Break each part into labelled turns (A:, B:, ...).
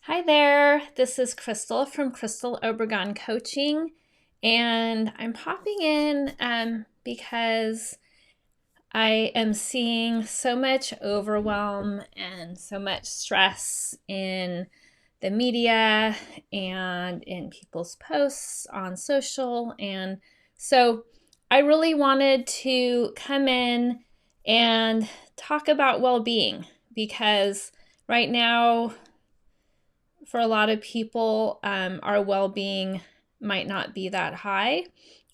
A: Hi there, this is Crystal from Crystal Obregon Coaching, and I'm popping in because I am seeing so much overwhelm and so much stress in the media and in people's posts on social. And so I really wanted to come in and talk about well-being because right now, for a lot of people, our well-being might not be that high.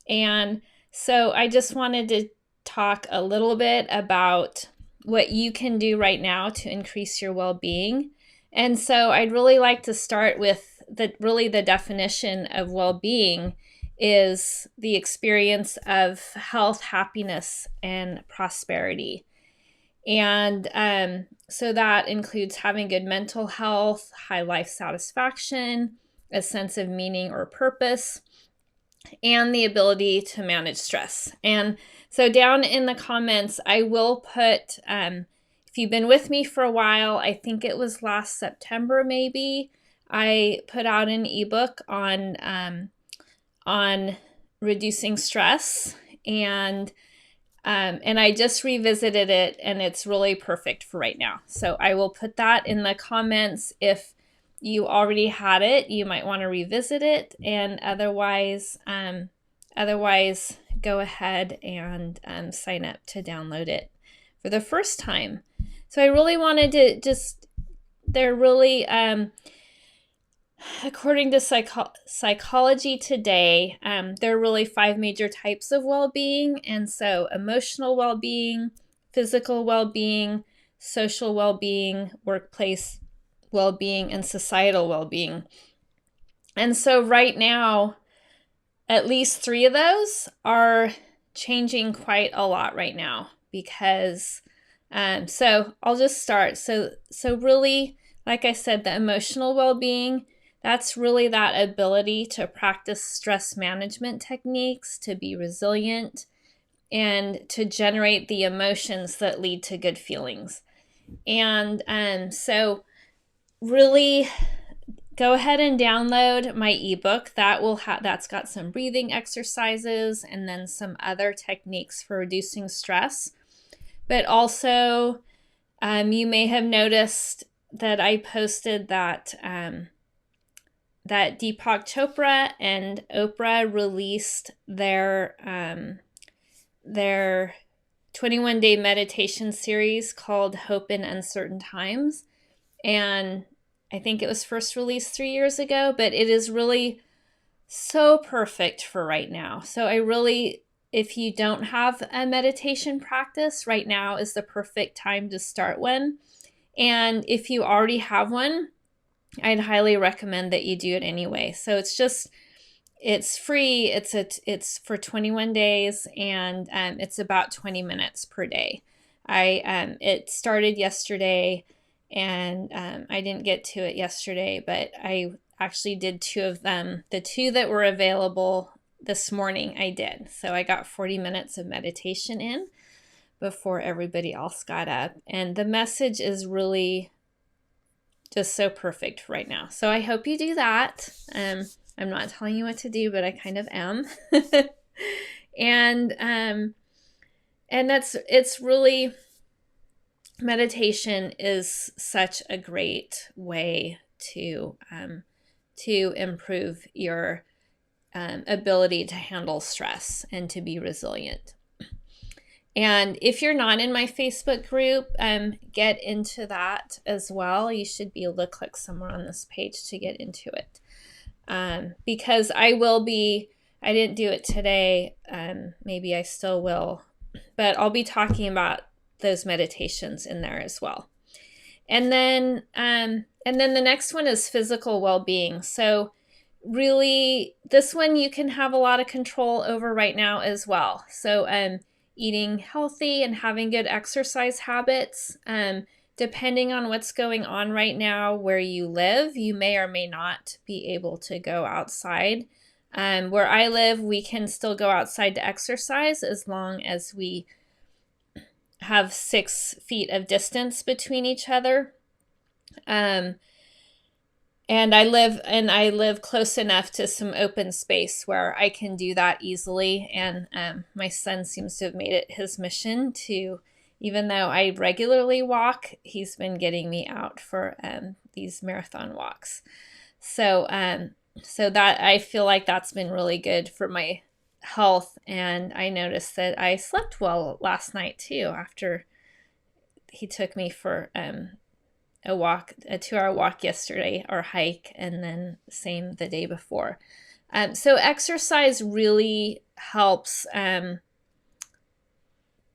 A: And so I just wanted to talk a little bit about what you can do right now to increase your well-being. And so I'd really like to start with the definition of well-being is the experience of health, happiness, and prosperity. And so that includes having good mental health, high life satisfaction, a sense of meaning or purpose, and the ability to manage stress. And so down in the comments, I will put, if you've been with me for a while, I think it was last September maybe, I put out an ebook on reducing stress, and I just revisited it, and it's really perfect for right now. So I will put that in the comments. If you already had it, you might want to revisit it, and otherwise go ahead and sign up to download it for the first time. So I really wanted to they're really, according to Psychology Today, there are really 5 major types of well-being. And so emotional well-being, physical well-being, social well-being, workplace well-being, and societal well-being. And so right now, at least 3 of those are changing quite a lot right now because, so I'll just start. So really, like I said, the emotional well-being, that's really that ability to practice stress management techniques, to be resilient, and to generate the emotions that lead to good feelings. And so really go ahead and download my ebook. That's got some breathing exercises and then some other techniques for reducing stress. But also, you may have noticed that I posted that that Deepak Chopra and Oprah released their 21-day meditation series called Hope in Uncertain Times. And I think it was first released 3 years ago, but it is really so perfect for right now. So if you don't have a meditation practice, right now is the perfect time to start one. And if you already have one, I'd highly recommend that you do it anyway. So it's free. It's for 21 days, and it's about 20 minutes per day. It started yesterday, and I didn't get to it yesterday, but I actually did 2 of them. The 2 that were available this morning, I did. So I got 40 minutes of meditation in before everybody else got up. And the message is really just so perfect right now. So I hope you do that. I'm not telling you what to do, but I kind of am. And it's really, meditation is such a great way to improve your ability to handle stress and to be resilient. And if you're not in my Facebook group, get into that as well. You should be able to click somewhere on this page to get into it. Because I didn't do it today, maybe I still will, but I'll be talking about those meditations in there as well. And then the next one is physical well-being. So really, this one you can have a lot of control over right now as well. So eating healthy and having good exercise habits. Depending on what's going on right now where you live, you may or may not be able to go outside. Where I live, we can still go outside to exercise as long as we have 6 feet of distance between each other. And I live close enough to some open space where I can do that easily. And my son seems to have made it his mission to, even though I regularly walk, he's been getting me out for these marathon walks. So so that I feel like that's been really good for my health. And I noticed that I slept well last night too after he took me for a 2-hour walk yesterday, or hike, and then same the day before. So exercise really helps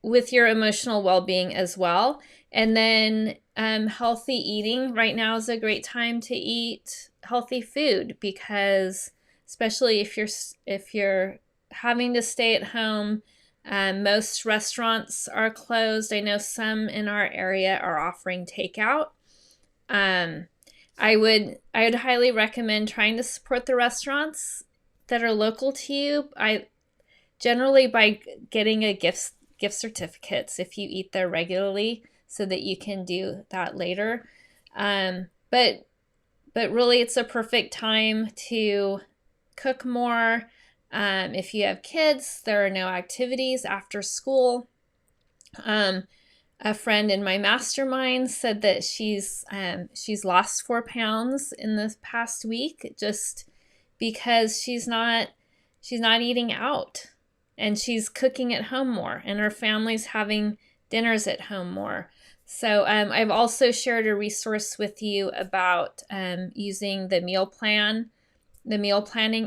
A: with your emotional well-being as well. And then healthy eating. Right now is a great time to eat healthy food, because especially if you're having to stay at home, most restaurants are closed. I know some in our area are offering takeout. I would highly recommend trying to support the restaurants that are local to you. I generally by getting a gift certificates if you eat there regularly, so that you can do that later. But really, it's a perfect time to cook more. If you have kids, there are no activities after school. A friend in my mastermind said that she's lost 4 pounds in this past week, just because she's not eating out, and she's cooking at home more, and her family's having dinners at home more. So I've also shared a resource with you about using the meal planning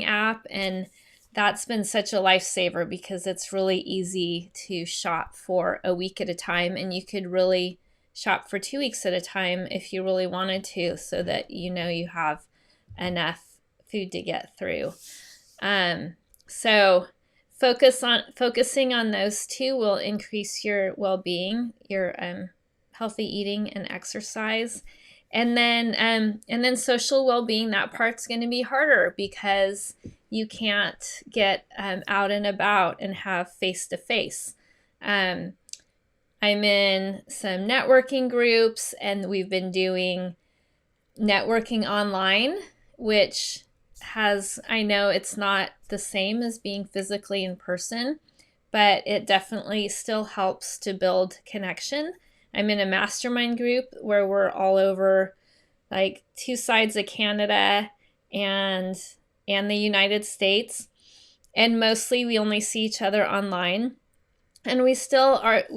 A: app, and that's been such a lifesaver, because it's really easy to shop for a week at a time, and you could really shop for 2 weeks at a time if you really wanted to, so that you have enough food to get through. So focusing on those two will increase your well-being, your healthy eating and exercise. And then social well-being, that part's going to be harder, because you can't get out and about and have face-to-face. I'm in some networking groups, and we've been doing networking online, which I know it's not the same as being physically in person, but it definitely still helps to build connection. I'm in a mastermind group where we're all over, like, 2 sides of Canada and the United States, and mostly we only see each other online, and we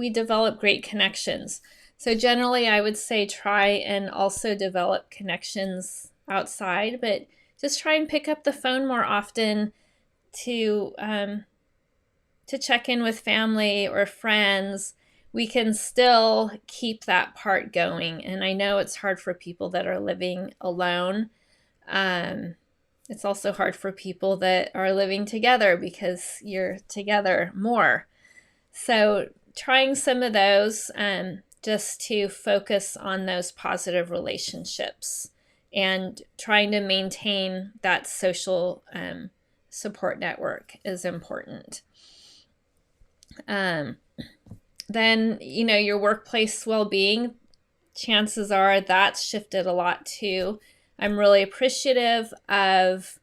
A: develop great connections. So generally, I would say try and also develop connections outside, but just try and pick up the phone more often to check in with family or friends. We can still keep that part going. And I know it's hard for people that are living alone. It's also hard for people that are living together, because you're together more. So trying some of those, just to focus on those positive relationships and trying to maintain that social support network is important. Then, your workplace well-being, chances are that's shifted a lot too. I'm really appreciative of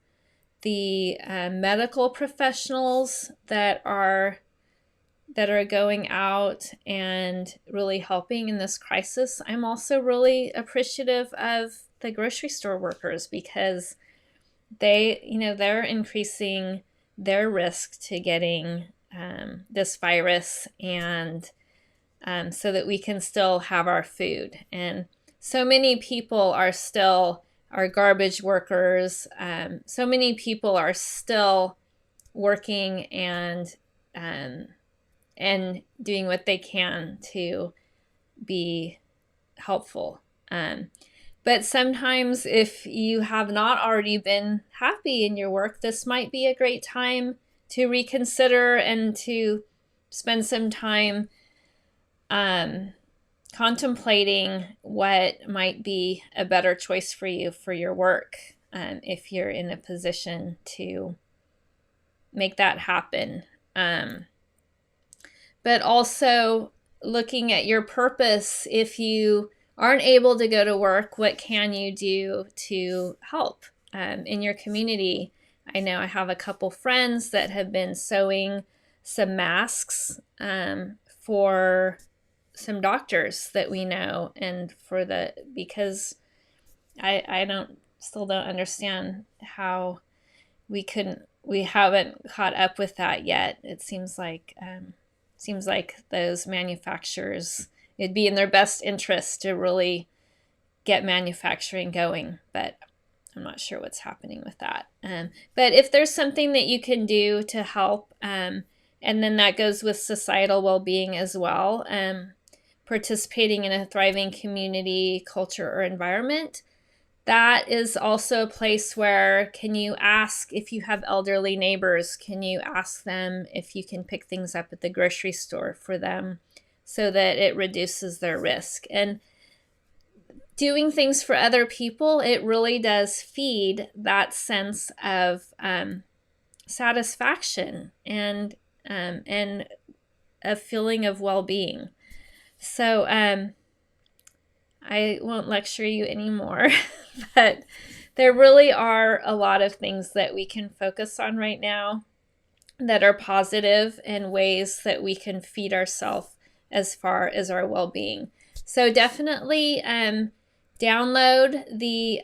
A: the medical professionals that are going out and really helping in this crisis. I'm also really appreciative of the grocery store workers, because they're increasing their risk to getting this virus, and so that we can still have our food. And so many people are garbage workers. So many people are still working and doing what they can to be helpful. But sometimes, if you have not already been happy in your work, this might be a great time to reconsider and to spend some time contemplating what might be a better choice for you for your work, if you're in a position to make that happen. But also looking at your purpose. If you aren't able to go to work, what can you do to help in your community? I know I have a couple friends that have been sewing some masks for some doctors that we know, and because I still don't understand how we haven't caught up with that yet. It seems like those manufacturers, it'd be in their best interest to really get manufacturing going, but I'm not sure what's happening with that. But if there's something that you can do to help, and then that goes with societal well-being as well, participating in a thriving community, culture, or environment, that is also a place where, can you ask if you have elderly neighbors, can you ask them if you can pick things up at the grocery store for them so that it reduces their risk? And doing things for other people, it really does feed that sense of satisfaction and a feeling of well-being. So I won't lecture you anymore, but there really are a lot of things that we can focus on right now that are positive and ways that we can feed ourselves as far as our well-being. So definitely download the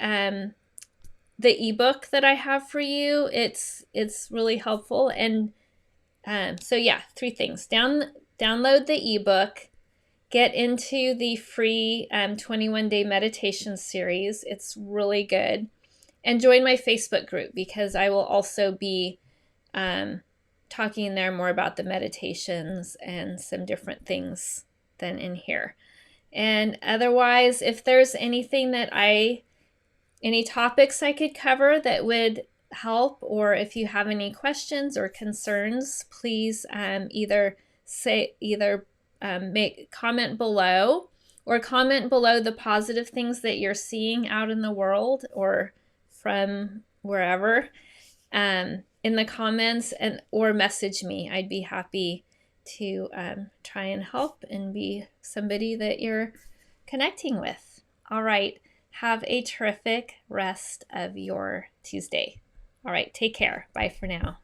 A: ebook that I have for you. It's really helpful. And so yeah, 3 things. Download the ebook. Get into the free 21-day meditation series. It's really good. And join my Facebook group, because I will also be talking there more about the meditations and some different things than in here. And otherwise, if there's anything any topics I could cover that would help, or if you have any questions or concerns, please make comment below, or comment below the positive things that you're seeing out in the world or from wherever in the comments, or message me. I'd be happy to try and help and be somebody that you're connecting with. All right. Have a terrific rest of your Tuesday. All right. Take care. Bye for now.